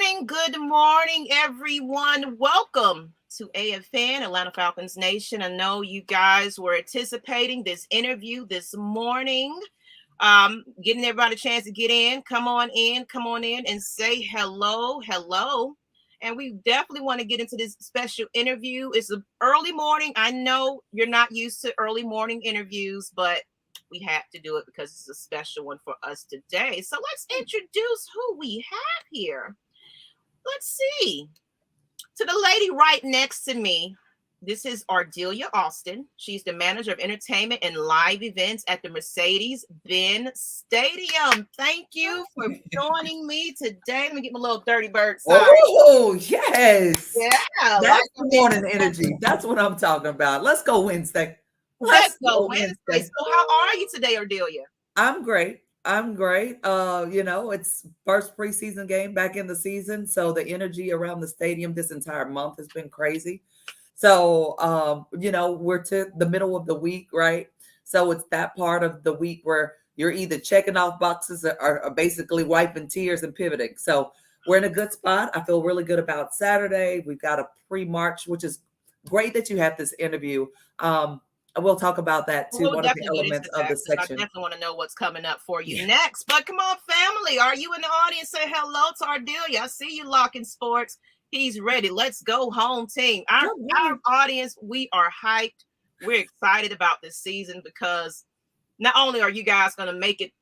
Good morning, everyone. Welcome to AFN, Atlanta Falcons Nation. I know you guys were anticipating this interview this morning. Getting everybody a chance to get in. Come on in and say hello. And we definitely want to get into this special interview. It's an early morning. I know you're not used to early morning interviews, but we have to do it because it's a special one for us today. So let's introduce who we have here. Let's see. To the lady right next to me, this is Ardelia Austin. She's the manager of entertainment and live events at the Mercedes-Benz Stadium. Thank you for joining me today. Let me get my little dirty bird side. Oh, yes. Yeah. That's the morning energy. That's what I'm talking about. Let's go Wednesday. Let's go Wednesday. So how are you today, Ardelia? I'm great. It's first preseason game back in the season. So the energy around the stadium this entire month has been crazy. So, we're to the middle of the week, right? So it's that part of the week where you're either checking off boxes or basically wiping tears and pivoting. So we're in a good spot. I feel really good about Saturday. We've got a pre-March, which is great that you have this interview. We'll talk about that too. We'll one of the elements of the section. I definitely want to know what's coming up for you next. But come on, family. Are you in the audience? Say hello to Ardelia. I see you locking sports. He's ready. Let's go home team. Our audience, we are hyped. We're excited about this season because not only are you guys going to make it,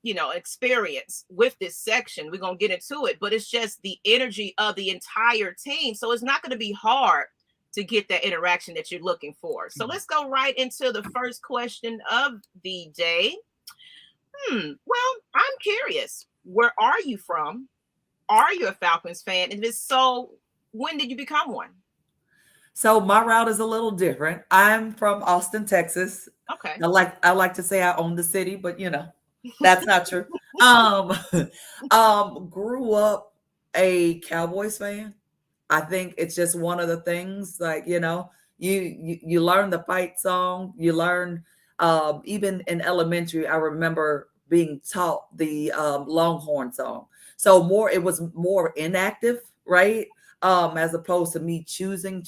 experience with this section, we're going to get into it, but it's just the energy of the entire team. So it's not going to be hard to get that interaction that you're looking for. So let's go right into the first question of the day. Well, I'm curious. Where are you from? Are you a Falcons fan? And if so, when did you become one? So my route is a little different. I'm from Austin, Texas. Okay. I like to say I own the city, but that's not true. Grew up a Cowboys fan. I think it's just one of the things, like, you learn the fight song. You learn, even in elementary, I remember being taught the Longhorn song. So it was more inactive, right? As opposed to me choosing.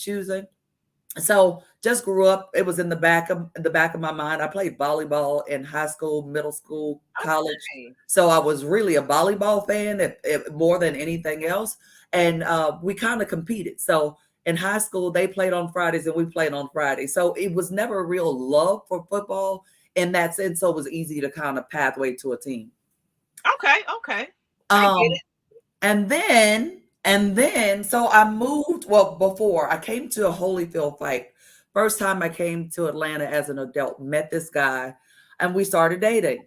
So just grew up. It was in the back of my mind. I played volleyball in high school, middle school, college. Okay. So I was really a volleyball fan, if more than anything else. And we kind of competed. So in high school, they played on Fridays and we played on Fridays. So it was never a real love for football in that sense. So it was easy to kind of pathway to a team. Okay. I get it. And then, so I moved. Well, before I came to a Holyfield fight, first time I came to Atlanta as an adult, met this guy, and we started dating.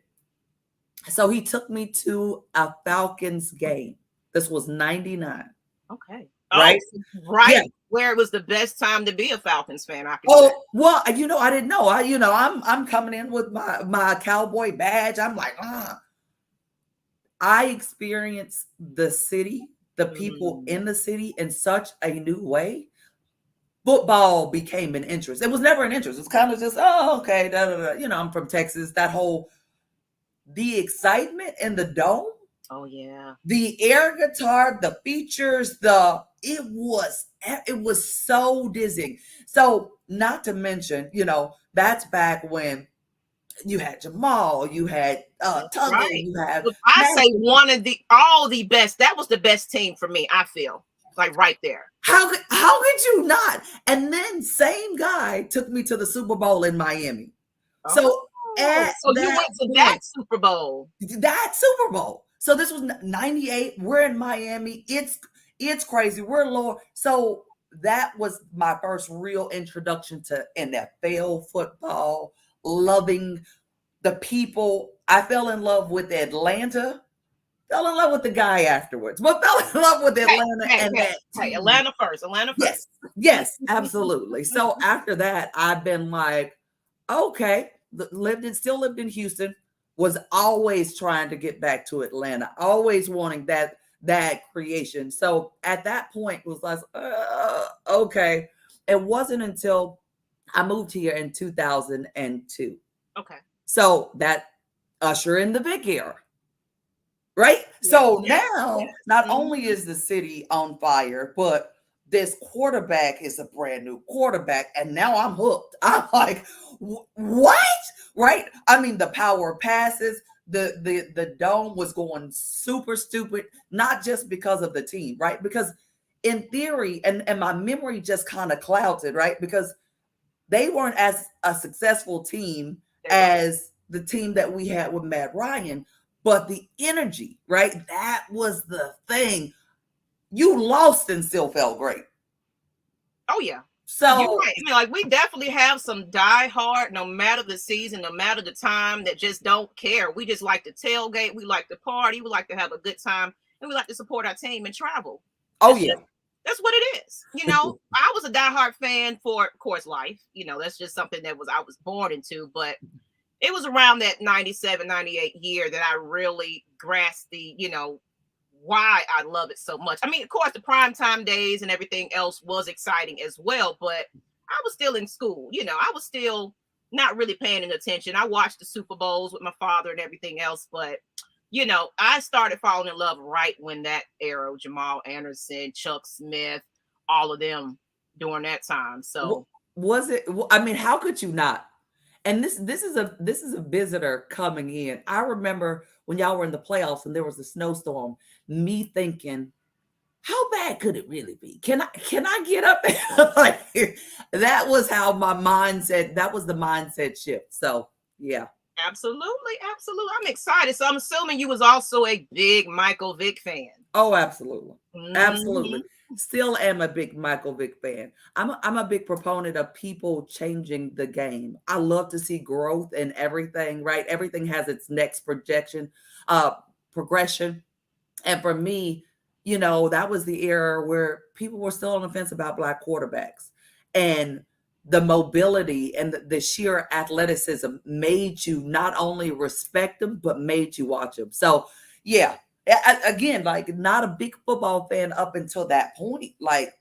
So he took me to a Falcons game. This was 99. Okay. Right? Right. Yeah. Where it was the best time to be a Falcons fan. Well, I didn't know. I'm coming in with my cowboy badge. I'm like, I experienced the city, the people in the city in such a new way. Football became an interest. It was never an interest. It's kind of just, okay. I'm from Texas. The excitement in the dome. Oh yeah. The air guitar, the features, it was so dizzying. So not to mention, that's back when you had Jamal, you had Tugger, right. You had. I say all the best. That was the best team for me. I feel like right there. How could you not? And then same guy took me to the Super Bowl in Miami. So you went to that Super Bowl. That Super Bowl. So this was 98. We're in Miami. It's crazy. We're lower. So that was my first real introduction to NFL football, loving the people. I fell in love with Atlanta. Fell in love with the guy afterwards, but fell in love with Atlanta. Atlanta first. Yes, absolutely. So after that, I've been like, okay, still lived in Houston. Was always trying to get back to Atlanta, always wanting that creation. So at that point, it was like, okay. It wasn't until I moved here in 2002. Okay. So that usher in the big era, right? Yes, So yes, now, yes. not only is the city on fire, but this quarterback is a brand new quarterback, and now I'm hooked. I'm like, what? Right? I mean, the power passes, the dome was going super stupid, not just because of the team, right? Because in theory, and my memory just kind of clouded, right? Because they weren't as a successful team They weren't. as the team that we had with Matt Ryan, but the energy, right? That was the thing. You lost and still felt great. Oh yeah. You're So, right. I mean, like we definitely have some die hard, no matter the season, no matter the time, that just don't care. We just like to tailgate, we like to party, we like to have a good time, and we like to support our team and travel. oh That's yeah. just that's what it is. I was a diehard fan for, of course, life. That's just something that I was born into. But it was around that 97, 98 year that I really grasped why I love it so much. I mean, of course, the primetime days and everything else was exciting as well, but I was still in school. I was still not really paying any attention. I watched the Super Bowls with my father and everything else, but I started falling in love right when that era, Jamal Anderson, Chuck Smith, all of them during that time. So Was it? I mean, how could you not? And this is a visitor coming in. I remember when y'all were in the playoffs and there was a snowstorm. Me thinking, how bad could it really be? Can I get up there? Like, that was how my mindset. That was the mindset shift. So yeah. absolutely, absolutely. I'm excited. So I'm assuming you was also a big Michael Vick fan. Oh, absolutely. Mhm. Absolutely. Still am a big Michael Vick fan. I'm a big proponent of people changing the game. I love to see growth in everything, right? Everything has its next projection, uh, progression. And for me, that was the era where people were still on the fence about black quarterbacks. And the mobility and the sheer athleticism made you not only respect them, but made you watch them. So, yeah, again, like not a big football fan up until that point, like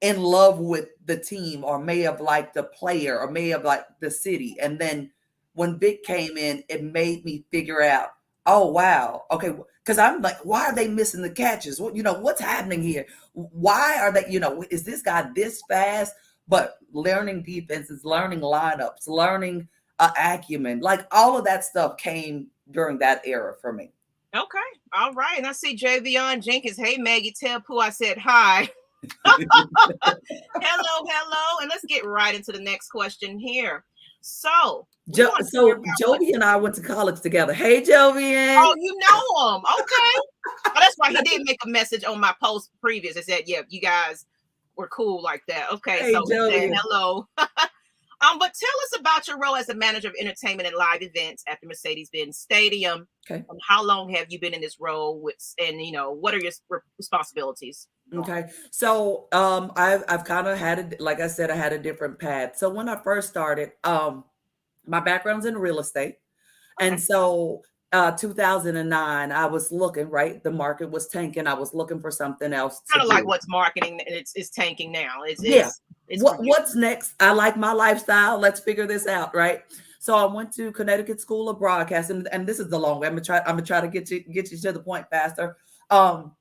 in love with the team or may have liked the player or may have liked the city. And then when Vic came in, it made me figure out, oh wow, okay, because I'm like, why are they missing the catches? What's happening here? Why are they, is this guy this fast? But learning defenses, learning lineups, learning acumen, like all of that stuff came during that era for me. Okay. All right. And I see Javion Jenkins. Hey, Maggie, tell Pooh I said hi. Hello, hello. And let's get right into the next question here. So we want to hear So about what. Jovi and I went to college together. Hey, Jovian. Oh, you know him. Okay. Oh, that's why he did make a message on my post previous. It said, yeah, you guys were cool like that. Okay. Hey, So he said Jovian. hello. But tell us about your role as a manager of entertainment and live events at the Mercedes-Benz Stadium. Okay. And how long have you been in this role? What are your responsibilities? Okay. So I've kind of had like I said, I had a different path. So when I first started, my background's in real estate. Okay. And so 2009, I was looking, right? The market was tanking. I was looking for something else to Kind of like do. what's marketing, and it's tanking now. Yeah. It's for you. What's next? I like my lifestyle. Let's figure this out, right? So I went to Connecticut School of Broadcasting, and this is the long way. I'm gonna try to get you to the point faster. Um,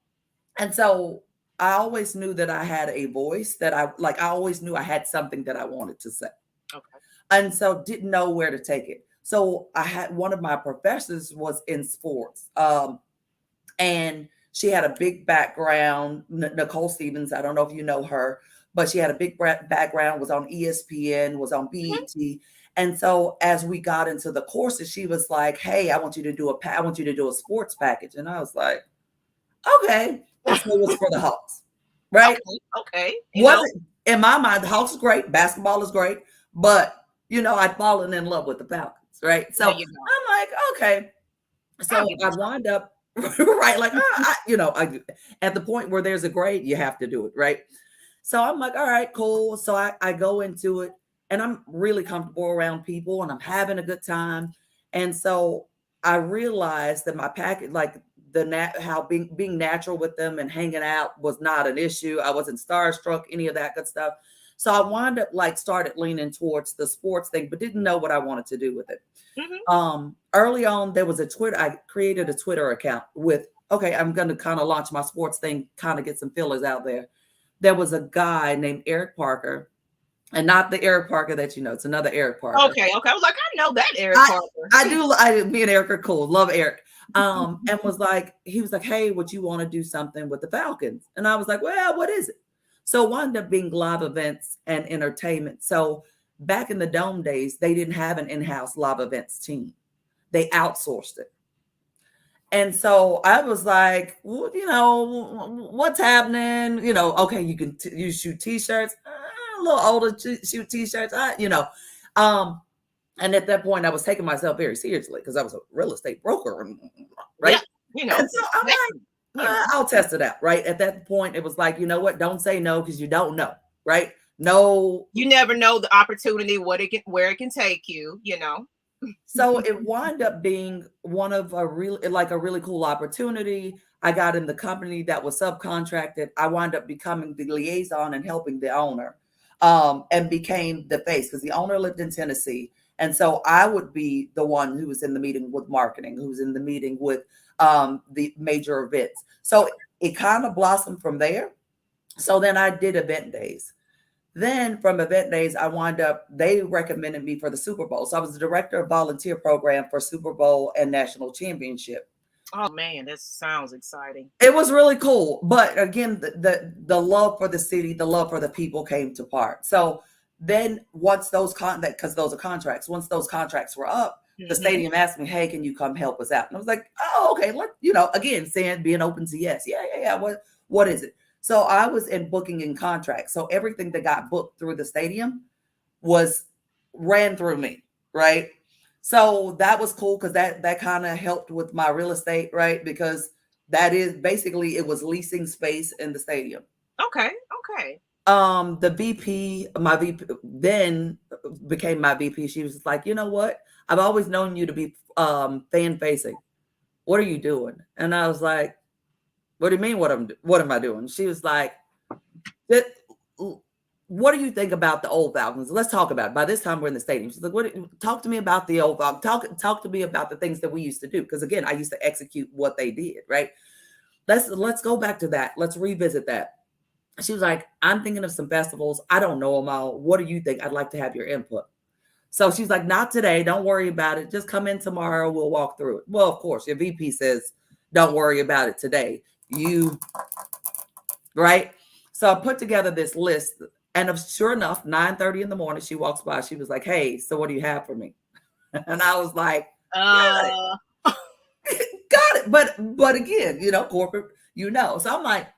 and so I always knew that I had a voice that I always knew I had something that I wanted to say. Okay. And so didn't know where to take it. So I had one of my professors was in sports. And she had a big background, Nicole Stevens. I don't know if you know her, but she had a big background, was on ESPN, was on Mhm. BET. And so as we got into the courses, she was like, "Hey, I want you to do a sports package." And I was like, "Okay." So it was for the Hawks, right? Okay. Okay. Wasn't in my mind, the Hawks is great, basketball is great, but I'd fallen in love with the Falcons, right? So There you go. I'm like, okay. I'll So give I it. wind up right, like at the point where there's a grade, you have to do it, right? So I'm like, all right, cool. So I go into it and I'm really comfortable around people and I'm having a good time. And so I realized that my package, like how being natural with them and hanging out was not an issue. I wasn't starstruck, any of that good stuff. So I wound up like started leaning towards the sports thing, but didn't know what I wanted to do with it. Mhm. Early on, there was a Twitter. I created a Twitter account with, okay, I'm going to kind of launch my sports thing, kind of get some fillers out there. There was a guy named Eric Parker, and not the Eric Parker that you know. It's another Eric Parker. Okay. I was like, I know that Eric I Parker. I do. Me and Eric are cool. Love Eric. And he was like, hey, would you want to do something with the Falcons? And I was like, well, what is it? So it wound up being live events and entertainment. So back in the Dome days, they didn't have an in-house live events team. They outsourced it. And so I was like, well, what's happening? Okay, you shoot t-shirts, a little older shoot t-shirts, and at that point I was taking myself very seriously because I was a real estate broker, right? Yeah, And so I'm like, I'll test it out, right? At that point, it was like, you know what? Don't say no because you don't know, right? No. You never know the opportunity, where it can take you, So it wound up being one of a really cool opportunity. I got in the company that was subcontracted. I wound up becoming the liaison and helping the owner, and became the face because the owner lived in Tennessee. And so I would be the one who was in the meeting with marketing, who was in the meeting with the major events. So it kind of blossomed from there. So then I did event days. Then from event days, they recommended me for the Super Bowl. So I was the director of volunteer program for Super Bowl and national championship. Oh man, that sounds exciting. It was really cool. But again, the love for the city, the love for the people came to part. So then once because those are contracts, once those contracts were up, the stadium asked me, hey, can you come help us out? And I was like, oh, okay. Again, being open to yes. Yeah. What is it? So I was in booking and contracts. So everything that got booked through the stadium ran through me, right? So that was cool because that kind of helped with my real estate, right? Because that is basically it was leasing space in the stadium. Okay. The VP, my VP then became my VP. She was like, you know what? I've always known you to be fan facing. What are you doing? And I was like, what do you mean? What am I doing? She was like, what do you think about the old Falcons? Let's talk about it. By this time we're in the stadium. She's like, talk to me about the old Falcons. Talk to me about the things that we used to do. Because again, I used to execute what they did, right? Let's go back to that. Let's revisit that. She was like, I'm thinking of some festivals. I don't know them all. What do you think? I'd like to have your input. So she's like, not today. Don't worry about it. Just come in tomorrow. We'll walk through it. Well, of course, your VP says, don't worry about it today. Right? So I put together this list. And sure enough, 9:30 in the morning, she walks by. She was like, hey, so what do you have for me? And I was like, got it. But again, corporate, So I'm like,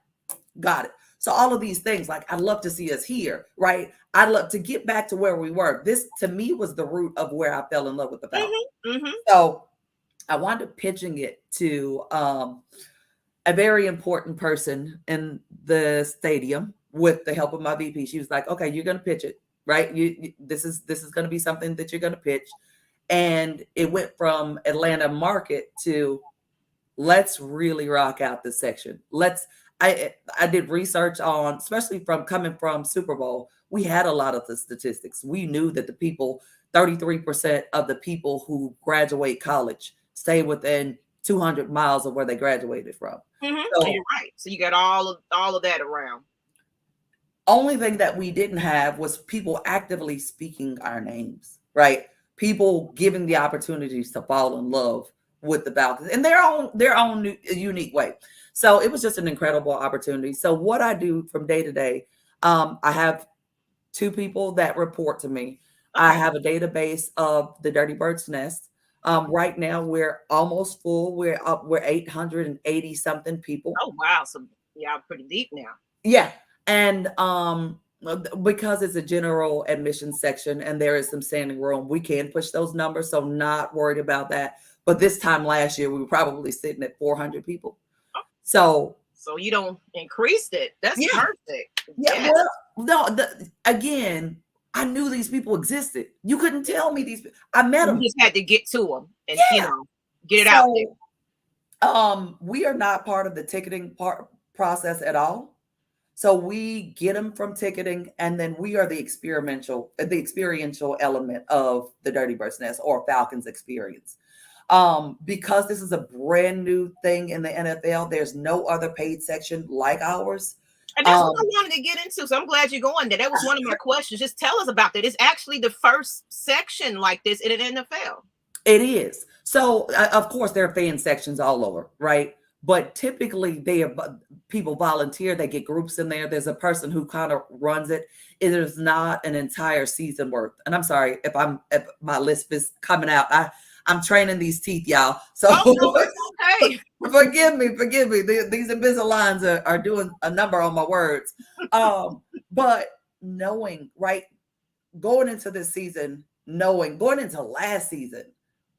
got it. So all of these things, like, I'd love to see us here, right? I'd love to get back to where we were. This, to me, was the root of where I fell in love with the Falcons. So I wound up pitching it to a very important person in the stadium with the help of my VP. She was like, okay, you're going to pitch it, right? This is going to be something that you're going to pitch. And it went from Atlanta market to let's really rock out this section. I did research on, especially coming from Super Bowl, we had a lot of the statistics. We knew that 33% of the people who graduate college stay within 200 miles of where they graduated from. So you're right. So you got all of that around. Only thing that we didn't have was people actively speaking our names, right? People giving the opportunities to fall in love with the Falcons in their own unique way. So it was just an incredible opportunity. So what I do from day to day, I have 2 people that report to me. Okay. I have a database of the Dirty Bird's Nest. Right now we're almost full. We're 880 something people. Oh wow! So yeah, pretty deep now. Yeah, and because it's a general admission section and there is some standing room, we can push those numbers. So not worried about that. But this time last year, we were probably sitting at 400 people. So you don't increase it. That's perfect. Yeah. Yes. Well, no. Again, I knew these people existed. You couldn't tell me these. I met them. You just had to get to them and get it out there. We are not part of the ticketing process at all. So we get them from ticketing, and then we are the experiential element of the Dirty Bird's Nest or Falcons experience. Because this is a brand new thing in the NFL, there's no other paid section like ours. And that's what I Um, wanted to get into. So I'm glad you're going there. That was one of my questions. Just tell us about that. It's actually the first section like this in an NFL. it is. So, of course, there are fan sections all over, right? But typically, people volunteer. They get groups in there. There's a person who kind of runs it. It is not an entire season worth. And I'm sorry if my lisp is coming out. I'm training these teeth, y'all. So Oh no, it's okay. forgive me. These Invisaligns are doing a number on my words. But knowing, right, going into this season, going into last season,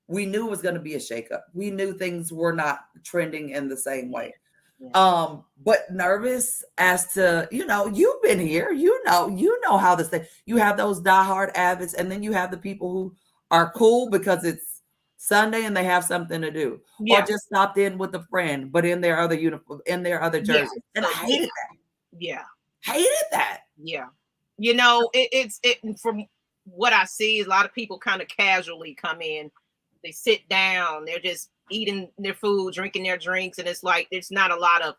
we knew it was going to be a shakeup. We knew things were not trending in the same way. Yeah. But nervous as to, you've been here, you know how this thing, you have those diehard avids, and then you have the people who are cool because it's Sunday and they have something to do, or Yeah. just stopped in with a friend, but in their other uniform, in their other Yeah. jersey. And So, I hated that. yeah. Hated that. Yeah. You know, it's from what I see, a lot of people kind of casually come in. They sit down, they're just eating their food, drinking their drinks, and it's like there's not a lot of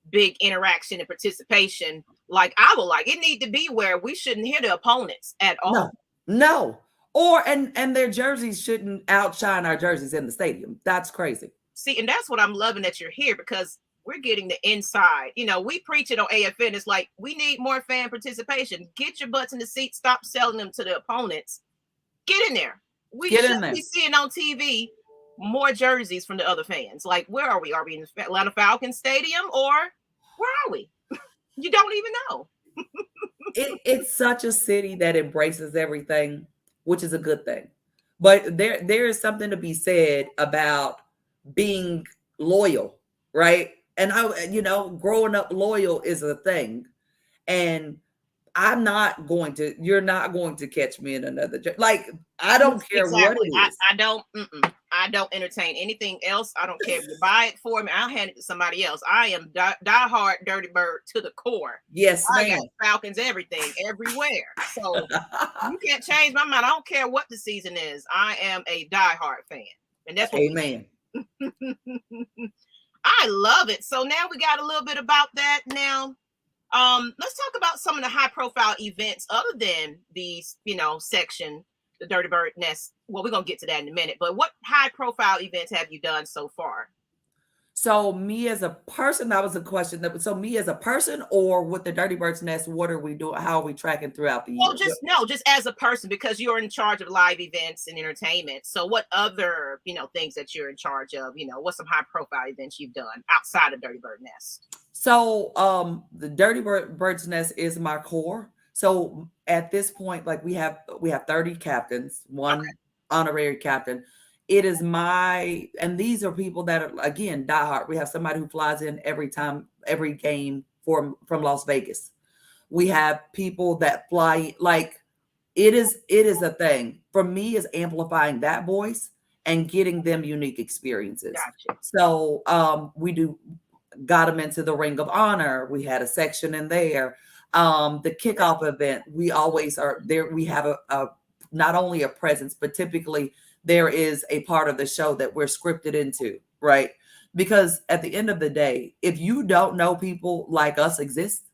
big interaction and participation. Like I would like it need to be where we shouldn't hear the opponents at all. No. Or and their jerseys shouldn't outshine our jerseys in the stadium. That's crazy. See, and that's what I'm loving that you're here because we're getting the inside. You know, we preach it on AFN. It's like we need more fan participation. Get your butts in the seat. Stop selling them to the opponents. Get in there. We Get in should there. be seeing on TV more jerseys from the other fans. Like, where are we? Are we in the Atlanta Falcons Stadium or where are we? You don't even know. It's such a city that embraces everything, which is a good thing. But there is something to be said about being loyal, right? And growing up loyal is a thing. And you're not going to catch me in another like, I don't care what Exactly. it is. I don't entertain anything else. I don't care if you buy it for me. I'll hand it to somebody else. I am diehard Dirty Bird to the core. Yes, I ma'am. got Falcons everything, everywhere. So you can't change my mind. I don't care what the season is. I am a diehard fan. And that's what Amen. I love it. So now we got a little bit about that now. Let's talk about some of the high profile events other than these, section, the Dirty Bird Nest. Well, we're gonna get to that in a minute, but what high profile events have you done so far? So me as a person, that was a question. So me as a person, or with the Dirty Bird's Nest, what are we doing? How are we tracking throughout the Well, year? just as a person, because you're in charge of live events and entertainment. So what other, things that you're in charge of, what's some high profile events you've done outside of Dirty Bird Nest? So the Dirty Bird's Nest is my core. So at this point, like we have 30 captains, one honorary captain. It is and these are people that are, again, diehard. We have somebody who flies in every game from Las Vegas. We have people that fly, like, it is a thing. For me, is amplifying that voice and getting them unique experiences. Gotcha. So we got them into the Ring of Honor. We had a section in there. The kickoff event, we always are there. We have a not only a presence, but typically there is a part of the show that we're scripted into, right? Because at the end of the day, if you don't know people like us exist,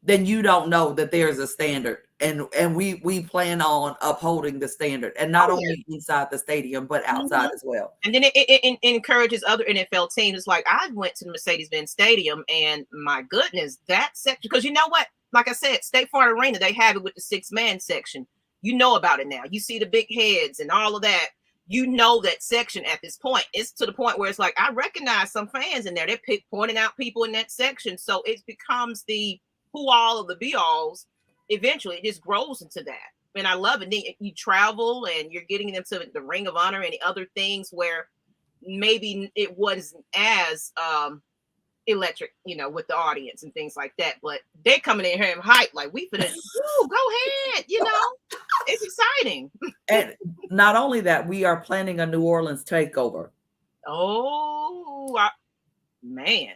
then you don't know that there's a standard. And we plan on upholding the standard, and not only inside the stadium, but outside as well. And then it encourages other NFL teams. It's like I went to the Mercedes-Benz Stadium, and my goodness, that section, because you know what? Like I said, State Farm Arena, they have it with the 6-man section. You know about it now. You see the big heads and all of that. You know that section at this point. It's to the point where it's like I recognize some fans in there. They're pointing out people in that section. So it becomes the who all of the be alls. Eventually, it just grows into that. And I love it. Then you travel and you're getting them to the Ring of Honor and other things where maybe it wasn't as electric, with the audience and things like that. But they're coming in here and hype like we finna, go ahead, it's exciting. And not only that, we are planning a New Orleans takeover. Oh, man.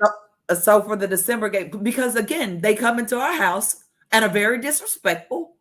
So for the December game, because again, they come into our house and are very disrespectful,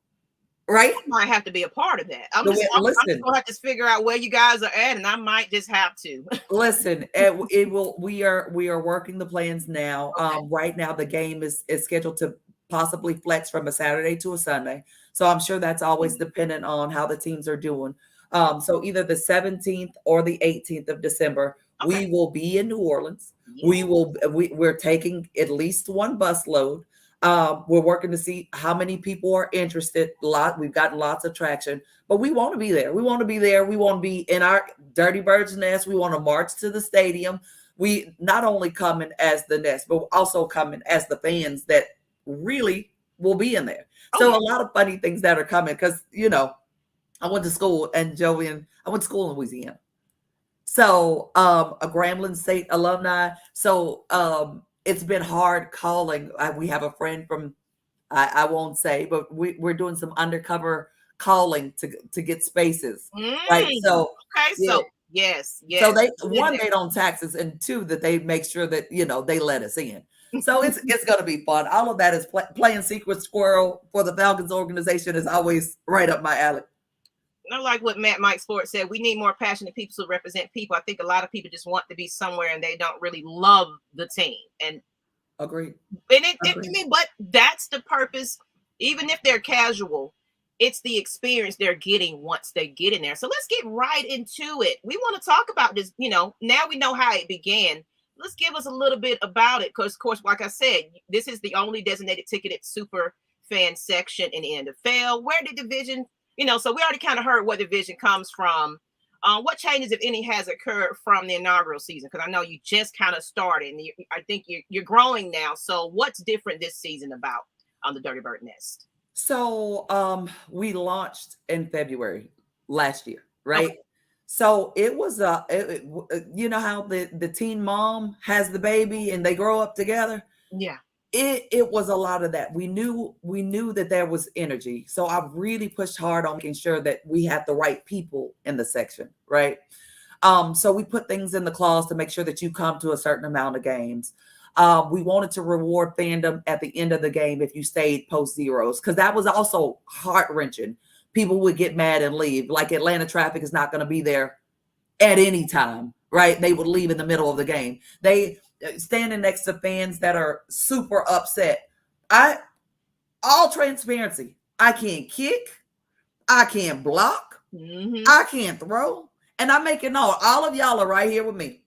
right? I might have to be a part of that. I'm The just way, I'm just listen, gonna have to figure out where you guys are at, and I might just have to. listen. It will. We are working the plans now. Okay. Right now the game is scheduled to possibly flex from a Saturday to a Sunday. So I'm sure that's always dependent on how the teams are doing. So either the 17th or the 18th of December, Okay. we will be in New Orleans. Yeah. We're taking at least one bus load. We're working to see how many people are interested. We've gotten lots of traction, but we want to be there. We want to be there. We want to be in our Dirty Bird's nest. We want to march to the stadium. We not only coming as the nest, but also coming as the fans that really will be in there. Oh, So yeah. a lot of funny things that are coming because I went to school and Joey and I went to school in Louisiana. So a Grambling State alumni. So it's been hard calling. We have a friend from I won't say, but we're doing some undercover calling to get spaces. Right. So Okay. yeah. So yes, So yes. they one, they don't tax us, and two, that they make sure that they let us in. So it's going to be fun. All of that is playing secret squirrel for the Falcons organization is always right up my alley. Like what Mike Sports said, we need more passionate people to represent people. I think a lot of people just want to be somewhere and they don't really love the team. And Agreed. I mean, but that's the purpose. Even if they're casual, it's the experience they're getting once they get in there. So let's get right into it. We want to talk about this. Now we know how it began. Let's give us a little bit about it, because, of course, like I said, this is the only designated ticketed super fan section in the NFL. Where did the vision? So we already kind of heard where the vision comes from. What changes, if any, has occurred from the inaugural season? Because I know you just kind of started, and I think you're growing now. So what's different this season about on the Dirty Bird Nest? So we launched in February last year, right? Okay. So it was you know how the teen mom has the baby and they grow up together. Yeah. It was a lot of that. We knew that there was energy. So I really pushed hard on making sure that we had the right people in the section, right? So we put things in the clause to make sure that you come to a certain amount of games. We wanted to reward fandom at the end of the game if you stayed post zeros, because that was also heart-wrenching. People would get mad and leave. Like Atlanta traffic is not going to be there at any time, right? They would leave in the middle of the game. They standing next to fans that are super upset. All transparency. I can't kick. I can't block. Mm-hmm. I can't throw. And I'm making all of y'all are right here with me.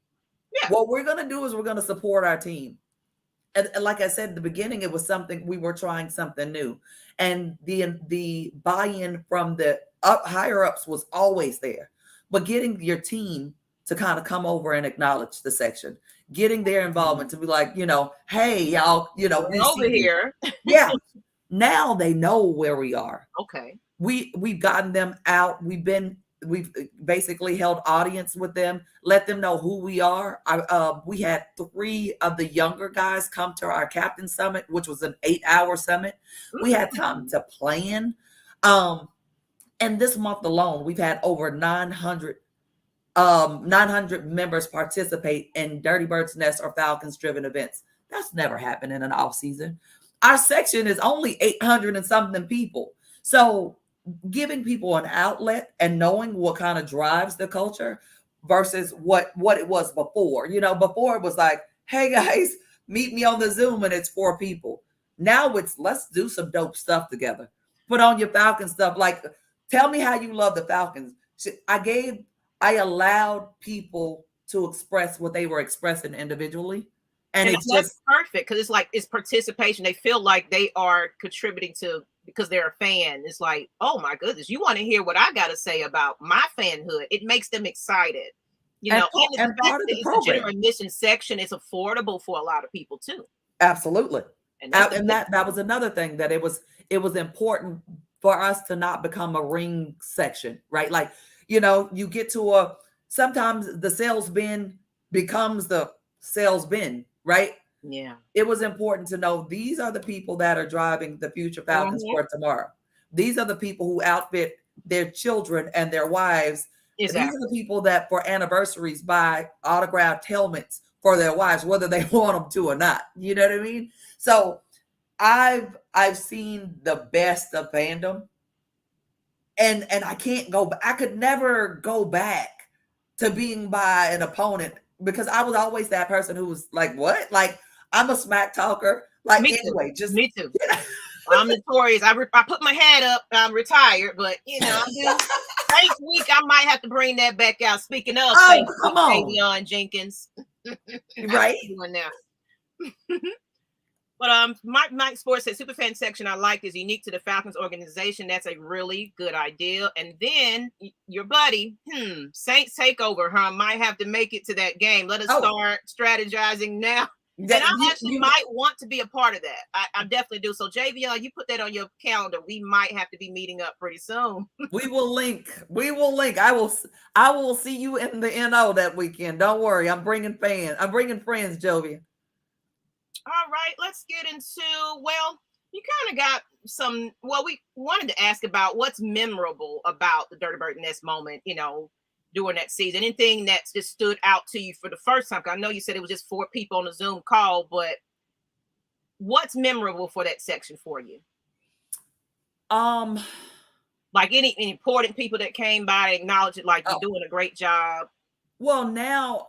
Yeah. What we're going to do is we're going to support our team. And like I said at the beginning, it was something we were trying something new. And the buy-in from the higher ups was always there. But getting your team to kind of come over and acknowledge the section, getting their involvement to be like, hey, y'all, we over here. Yeah. Now they know where we are. Okay. We've gotten them out. We've basically held audience with them, let them know who we are. We had 3 of the younger guys come to our captain summit, which was an 8-hour summit. We had time to plan. And this month alone, we've had over 900 members participate in Dirty Bird's Nest or Falcons driven events. That's never happened in an off season. Our section is only 800 and something people. So giving people an outlet and knowing what kind of drives the culture versus what it was before. Before it was like, hey guys, meet me on the Zoom and it's 4 people. Now it's let's do some dope stuff together. Put on your Falcon stuff. Like, tell me how you love the Falcons. I allowed people to express what they were expressing individually. And it's that's just perfect, because it's participation. They feel like they are contributing to, because they're a fan. It's like, oh my goodness, you want to hear what I got to say about my fanhood. It makes them excited. and part of the It's a program. general admission section. It's affordable for a lot of people too. Absolutely. And that was another thing, that it was important for us to not become a ring section, right? Like, you get to sometimes the sales bin becomes the sales bin, right? Yeah. It was important to know these are the people that are driving the future Falcons for tomorrow. These are the people who outfit their children and their wives. Exactly. These are the people that for anniversaries buy autographed helmets for their wives, whether they want them to or not. You know what I mean? So I've seen the best of fandom, and I can't go back. I could never go back to being by an opponent because I was always that person who was like, what? Like, I'm a smack talker. Like, Me too. anyway, just Me too. I'm notorious. I put my head up. I'm retired, but I'm due. Saints week, I might have to bring that back out. Speaking of Saints come week, on, Davion Jenkins, right? Doing now. But Mike Sports said superfan section I like is unique to the Falcons organization. That's a really good idea. And then your buddy, Saints takeover, might have to make it to that game. Let us start strategizing now. And I actually might want to be a part of that. I definitely do. So JVL, you put that on your calendar. We might have to be meeting up pretty soon. We will link. I will see you in the NO that weekend. Don't worry. I'm bringing friends, Jovi. All right, let's get into, you kind of got some, we wanted to ask about what's memorable about the Dirty Bird Nest moment, during that season. Anything that's just stood out to you for the first time? I know you said it was just 4 people on the Zoom call, but what's memorable for that section for you? Like any important people that came by to acknowledge it, like you're doing a great job. Well, now,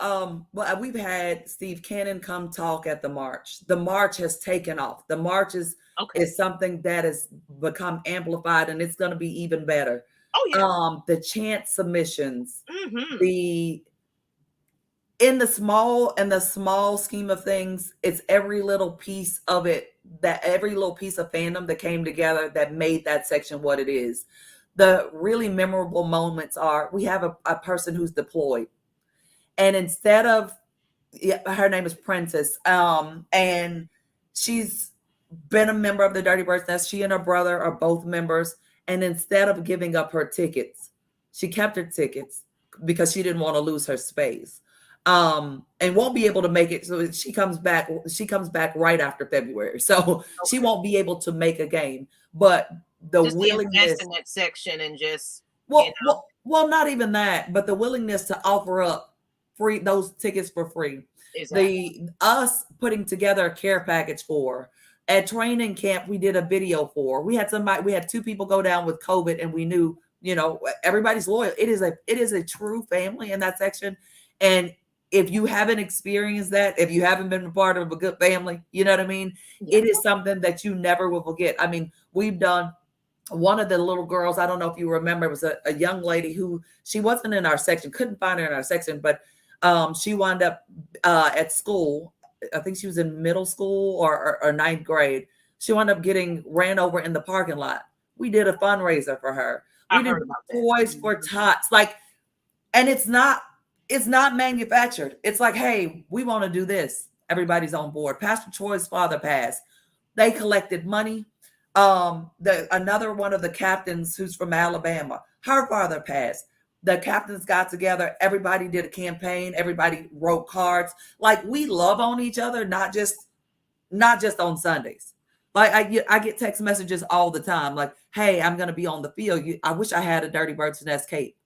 we've had Steve Cannon come talk at the march. The march has taken off. The march is something that has become amplified, and it's going to be even better. Oh yeah. The chant submissions, in the small scheme of things, it's every little piece of it, that every little piece of fandom that came together that made that section what it is. The really memorable moments are, we have a person who's deployed. And instead of, her name is Princess, and she's been a member of the Dirty Birds Nest. She and her brother are both members. And instead of giving up her tickets, she kept her tickets because she didn't want to lose her space, and won't be able to make it. So she comes back right after February. So she won't be able to make a game. But the just willingness in that section and just, well, not even that, but the willingness to offer up those tickets for free. Exactly. Us putting together a care package for at training camp, we did a video for. We had 2 people go down with COVID, and we knew, everybody's loyal. It is a true family in that section. And if you haven't experienced that, if you haven't been a part of a good family, you know what I mean? Yeah. It is something that you never will forget. I mean, we've done. One of the little girls, I don't know if you remember, it was a young lady who, she wasn't in our section, couldn't find her in our section, but she wound up at school. I think she was in middle school or 9th grade. She wound up getting ran over in the parking lot. We did a fundraiser for her. We did toys for tots. And it's not manufactured. It's like, hey, we want to do this. Everybody's on board. Pastor Troy's father passed. They collected money. Another one of the captains who's from Alabama, her father passed. The captains got together. Everybody did a campaign. Everybody wrote cards. Like, we love on each other, not just on Sundays. Like, I get text messages all the time. Like, hey, I'm going to be on the field. I wish I had a Dirty Birds Nest cape.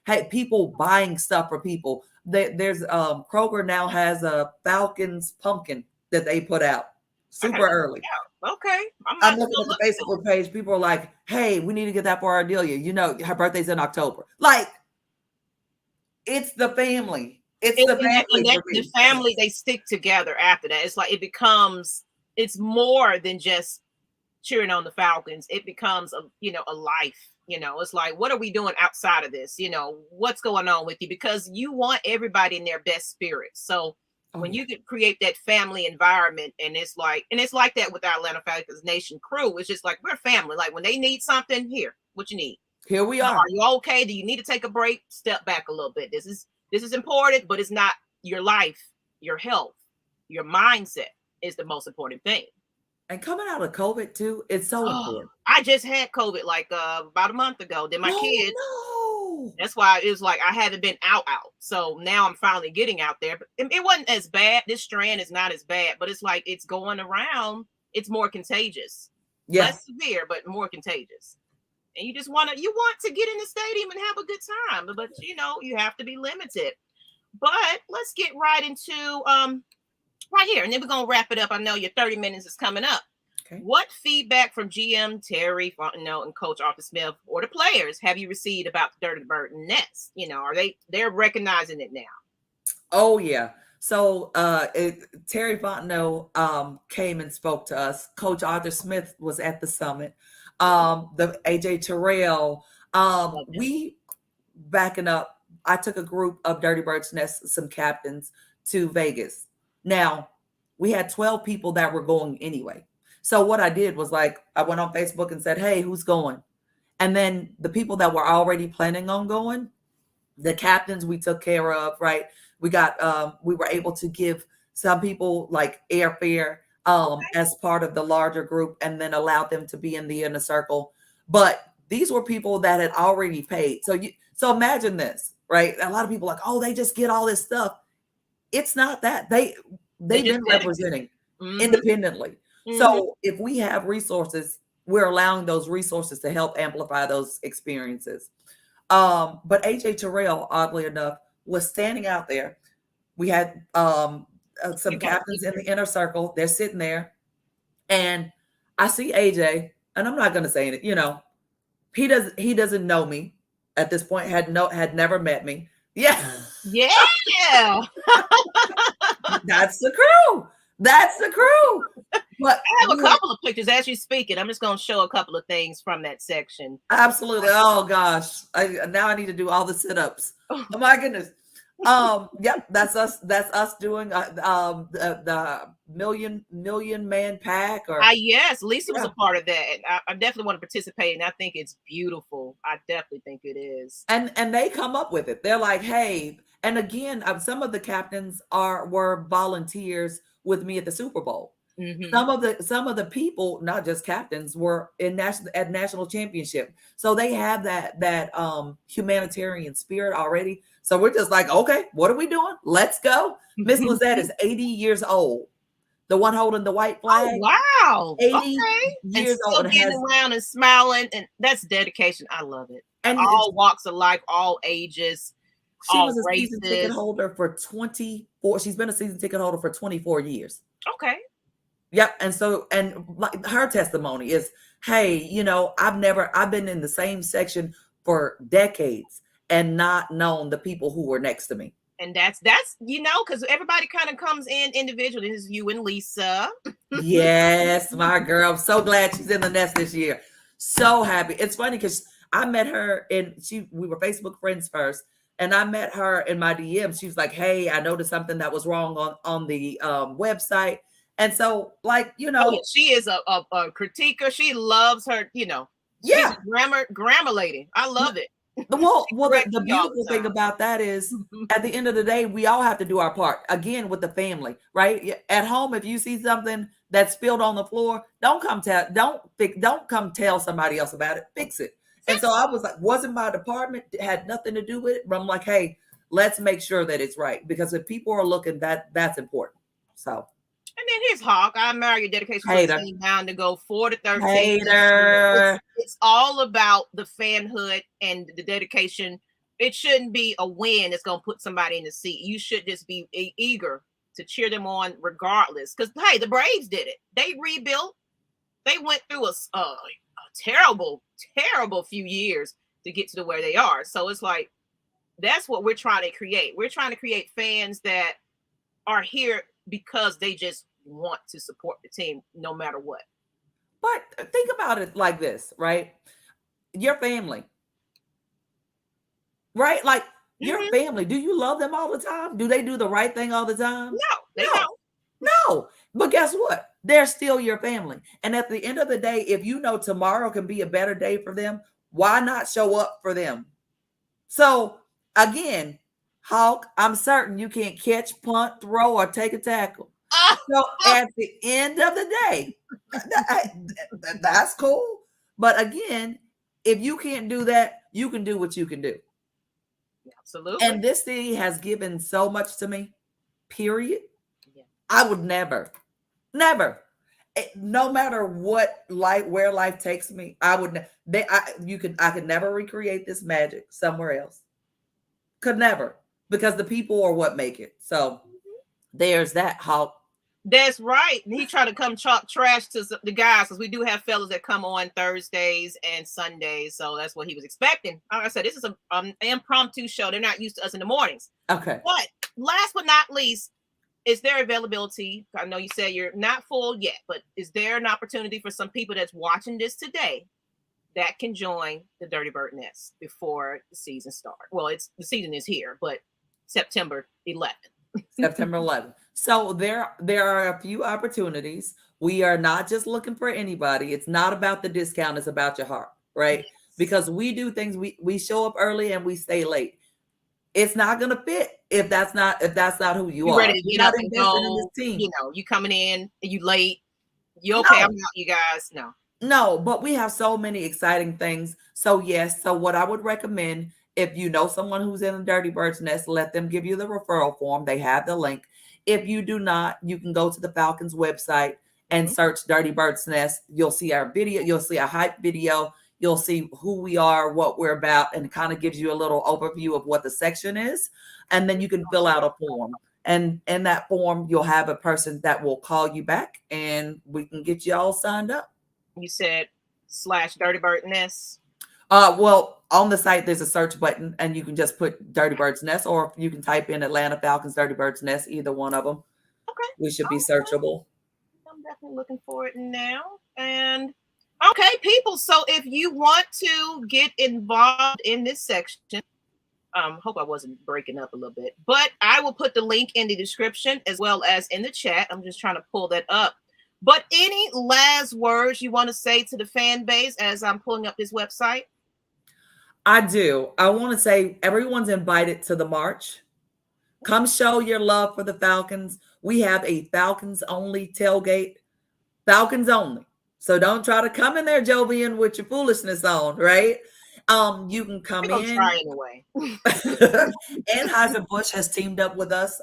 Hey, people buying stuff for people. There's Kroger now has a Falcons pumpkin that they put out super early. Okay. I'm looking at the Facebook page. People are like, hey, we need to get that for Ardelia. Her birthday's in October. Like, it's the family. It's the family. The family, they stick together after that. It's like it's more than just cheering on the Falcons. It becomes a life. It's like, what are we doing outside of this? What's going on with you? Because you want everybody in their best spirits. So when you could create that family environment, and it's like that with our Atlanta Falcons Nation crew, it's just like, we're family. Like, when they need something, here, what you need. Here we are. Are you okay? Do you need to take a break? Step back a little bit. This is important, but it's not your life, your health, your mindset is the most important thing. And coming out of COVID too, it's so important. I just had COVID about a month ago. Then my kids. No. That's why it was like I haven't been out. So now I'm finally getting out there. But it wasn't as bad. This strand is not as bad, but it's like it's going around. It's more contagious. Yeah. Less severe, but more contagious. And you want to get in the stadium and have a good time, but you have to be limited. But let's get right into right here, and then we're gonna wrap it up. I know your 30 minutes is coming up. Okay. What feedback from GM Terry Fontenot and Coach Arthur Smith or the players have you received about the Dirty Bird Nest? Are they're recognizing it now? Oh yeah. So Terry Fontenot came and spoke to us. Coach Arthur Smith was at the summit. The AJ Terrell. We backing up. I took a group of Dirty Birds Nest, some captains, to Vegas. Now we had 12 people that were going anyway. So what I did was like I went on Facebook and said, "Hey, who's going?" And then the people that were already planning on going, the captains we took care of, right? We were able to give some people like airfare as part of the larger group and then allowed them to be in the inner circle. But these were people that had already paid. So imagine this, right? A lot of people are like, oh, they just get all this stuff. It's not that. They've been representing independently. So if we have resources, we're allowing those resources to help amplify those experiences. But AJ Terrell, oddly enough, was standing out there. We had some captains in the inner circle. They're sitting there, and I see AJ, and I'm not going to say it. He doesn't know me at this point. Had never met me. Yeah, that's the crew. That's the crew. But I have a couple of pictures as you're speaking. I'm just going to show a couple of things from that section. Absolutely. Oh gosh, now I need to do all the sit-ups. Oh my goodness. Yep, that's us. That's us doing the million man pack. Or yes, Lisa was a part of that. I definitely want to participate, and I think it's beautiful. I definitely think it is. And they come up with it. They're like, hey, and again, some of the captains were volunteers with me at the Super Bowl. Some of the people, not just captains, were at national championship. So they have that humanitarian spirit already. So we're just like, okay, what are we doing? Let's go. Miss Lizette is 80 years old. The one holding the white flag. Oh, wow. 80 years old. And getting around and smiling. And that's dedication. I love it. And all walks of life, all ages. She was a season ticket holder for 24. She's been a season ticket holder for 24 years. Okay. Yep. And like her testimony is, hey, I've been in the same section for decades and not known the people who were next to me. And that's because everybody kind of comes in individually. This is you and Lisa. Yes, my girl. I'm so glad she's in the nest this year. So happy. It's funny because I met her we were Facebook friends first. And I met her in my DM. She was like, hey, I noticed something that was wrong on the website. And so, like, she is a critiquer. She loves her, she's a grammar lady. I love it. Well, the beautiful thing about that is at the end of the day, we all have to do our part again with the family, right? At home, if you see something that's spilled on the floor, don't come tell somebody else about it. Fix it. And so I was like, wasn't my department, had nothing to do with it. But I'm like, hey, let's make sure that it's right. Because if people are looking, that's important. So. And then here's Hawk. I admire your dedication to the team down to go 4-13. Hater. It's all about the fanhood and the dedication. It shouldn't be a win that's going to put somebody in the seat. You should just be eager to cheer them on regardless. Because, hey, the Braves did it. They rebuilt. They went through a terrible few years to get to where they are. So it's like, that's what we're trying to create. We're trying to create fans that are here because they just want to support the team no matter what. But think about it like this, right? Your family, right? Like your family, do you love them all the time? Do they do the right thing all the time? No, they don't. No. But guess what? They're still your family. And at the end of the day, if you know tomorrow can be a better day for them, why not show up for them? So again, Hawk, I'm certain you can't catch, punt, throw, or take a tackle. So at the end of the day, that's cool. But again, if you can't do that, you can do what you can do. Absolutely. And this city has given so much to me, period. Yeah. I would never, no matter where life takes me, I could never recreate this magic somewhere else. Could never. because the people are what make it. So there's that. How That's right. And he tried to come talk trash to the guys because we do have fellas that come on Thursdays and Sundays. So that's what he was expecting. Like I said, this is an impromptu show. They're not used to us in the mornings. okay. But last but not least, is there availability? I know you said you're not full yet, but is there an opportunity for some people that's watching this today that can join the Dirty Bird Nest before the season starts? Well, the season is here, but September 11th. September 11th. So there are a few opportunities. We are not just looking for anybody. It's not about the discount. It's about your heart, right? Yes. Because we do things. We show up early and we stay late. It's not gonna fit if that's not who you You're are. ready to You're get not up and invested in go. this team. You know, you coming in, you late. You okay? No. I'm out, you guys. No. No, but we have so many exciting things. So yes, so what I would recommend, if you know someone who's in the Dirty Bird's Nest, let them give you the referral form. They have the link. If you do not, you can go to the Falcons website and search Dirty Bird's Nest. You'll see our video. You'll see a hype video. You'll see who we are, what we're about, and it kind of gives you a little overview of what the section is. And then you can fill out a form. And in that form, you'll have a person that will call you back and we can get you all signed up. You said / Dirty Bird Nest. Well, on the site, there's a search button and you can just put Dirty Bird's Nest, or you can type in Atlanta Falcons Dirty Bird's Nest, either one of them. Okay. We should be searchable. I'm definitely looking for it now. And okay, people. So if you want to get involved in this section, hope I wasn't breaking up a little bit, but I will put the link in the description as well as in the chat. I'm just trying to pull that up. But any last words you want to say to the fan base as I'm pulling up this website? I do. I want to say everyone's invited to the march. Come show your love for the Falcons. We have a Falcons only tailgate. Falcons only. So don't try to come in there, Jovian, with your foolishness on, right? You can come in. Try anyway. Anheuser-Busch has teamed up with us.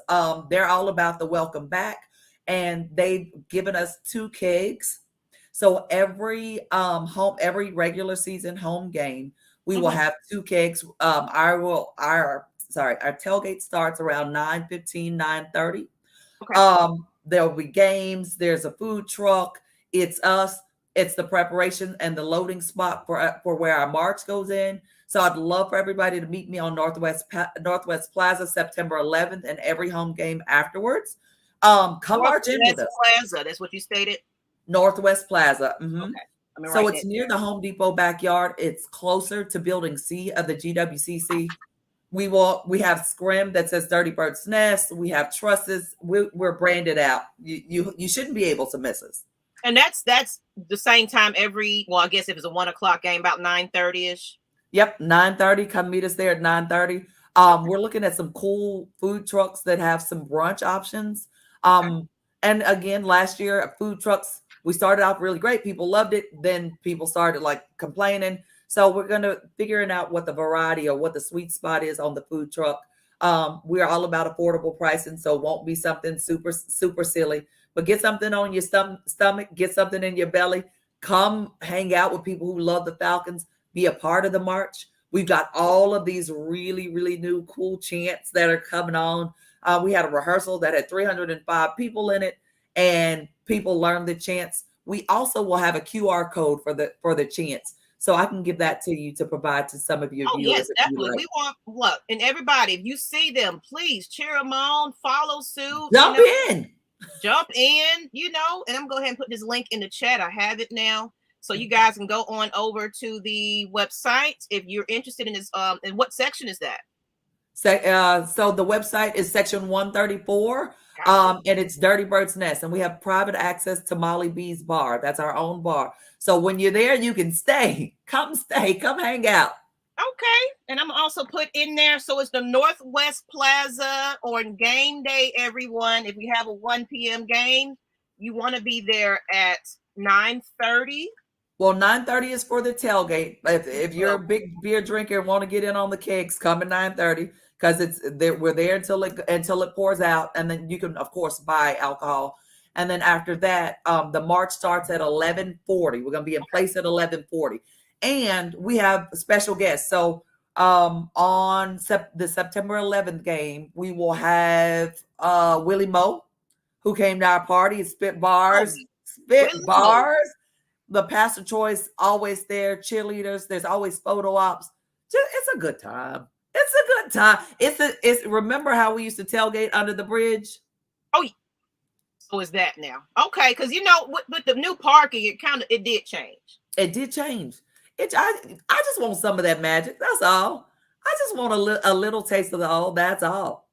They're all about the welcome back, and they've given us 2 kegs. So every regular season home game, we will have 2 kegs. Our tailgate starts around 9:15, 9:30. Okay. There'll be games. There's a food truck. It's us. It's the preparation and the loading spot for where our march goes in. So I'd love for everybody to meet me on Northwest Plaza, September 11th, and every home game afterwards. Come march in with us. Plaza, that's what you stated? Northwest Plaza. Mm-hmm. Okay. So it's near the Home Depot backyard. It's closer to Building C of the GWCC. We have scrim that says Dirty Bird's Nest. We have trusses. We're branded out. You shouldn't be able to miss us. And that's the same time I guess if it's a 1 o'clock game, about 9:30ish. Yep, 9:30. Come meet us there at 9:30. We're looking at some cool food trucks that have some brunch options. And again, last year, food trucks, we started off really great. People loved it. Then people started complaining. So we're going to figuring out what the variety or what the sweet spot is on the food truck. We're all about affordable pricing, so it won't be something super, super silly. But get something on your stomach, get something in your belly. Come hang out with people who love the Falcons. Be a part of the march. We've got all of these really, really new cool chants that are coming on. We had a rehearsal that had 305 people in it, and people learned the chants. We also will have a QR code for the chants. So I can give that to you to provide to some of your viewers. Yes, definitely. We want and everybody, if you see them, please cheer them on, follow suit. Jump in, and I'm going to go ahead and put this link in the chat. I have it now. So you guys can go on over to the website if you're interested in this. And what section is that? So the website is section 134. And it's Dirty Bird's Nest, and we have private access to Molly B's bar. That's our own bar. So when you're there, you can stay. Come hang out. Okay. And I'm also put in there. So it's the Northwest Plaza on game day, everyone. If we have a 1 p.m. game, you want to be there at 9:30. Well, 9:30 is for the tailgate. If you're a big beer drinker and want to get in on the kegs, come at 9:30. Because we're there until it pours out, and then you can of course buy alcohol. And then after that, the march starts at 11:40. We're gonna be in place at 11:40, and we have special guests. So On the September 11th game, we will have Willie Moe, who came to our party and spit Oh, bars. Willie Spit Mo. bars. The pastor choice always there. Cheerleaders. There's always photo ops. It's a good time. It's a good time. It's remember how we used to tailgate under the bridge? Oh, so is that now? Okay, because you know, with the new parking, it did change. It did change. I just want some of that magic. That's all. I just want a little taste of the all. That's all.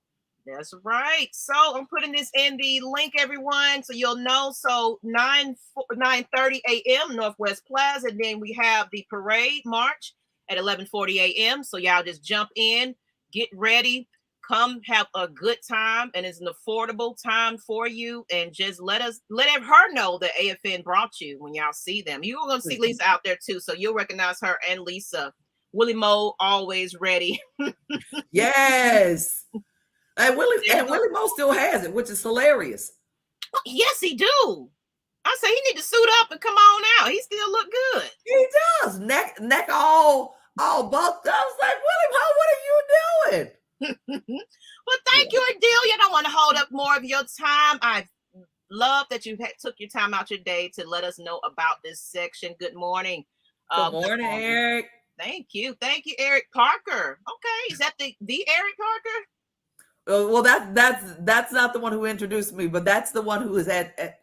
That's right. So I'm putting this in the link, everyone, so you'll know. So 9:30 a.m. Northwest Plaza, and then we have the parade march at 11:40 a.m. So y'all just jump in, get ready, come have a good time, and it's an affordable time for you. And just let her know that AFN brought you when y'all see them. You're gonna see Lisa out there too, so you'll recognize her and Lisa. Willie Moe always ready. Yes. And Willie Moe still has it, which is hilarious. Yes, he do. I say he need to suit up and come on out. He still look good. He does. Neck all bucked up. I was like, Willie Moe, what are you doing? Well, thank you, Ardelia. I don't want to hold up more of your time. I love that you took your time out your day to let us know about this section. Good morning. Good morning, Eric. Thank you, Eric Parker. Okay, is that the Eric Parker? Well, that's not the one who introduced me, but that's the one who is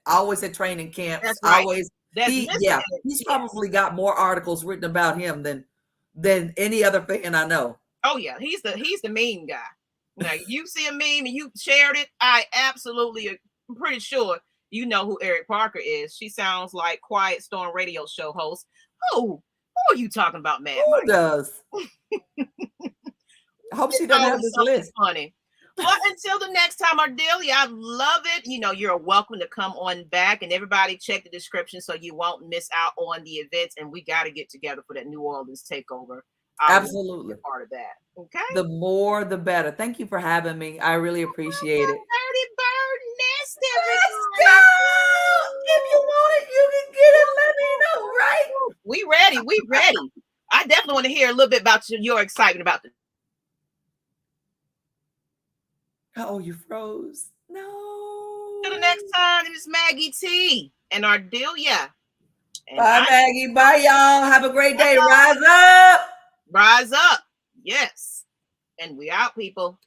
always at training camps. That's right. Always. He's probably got more articles written about him than any other fan I know. Oh yeah, he's the meme guy. Now you see a meme and you shared it. I'm pretty sure you know who Eric Parker is. She sounds like Quiet Storm radio show host. Who are you talking about, man? Who does? I hope she doesn't have this list. Funny. Well, until the next time, Ardelia, I love it. You know, you're welcome to come on back, and everybody check the description so you won't miss out on the events. And we got to get together for that New Orleans takeover. Absolutely. Part of that. Okay. The more, the better. Thank you for having me. I really appreciate it. Dirty bird nest. Let's go. If you want it, you can get it. Let me know, right? We ready. I definitely want to hear a little bit about your excitement about this. Oh, you froze. No. Till the next time, Ms Maggie T and Ardelia. Bye, Maggie. Bye, y'all. Have a great day. Rise up. Rise up. Yes. And we out, people.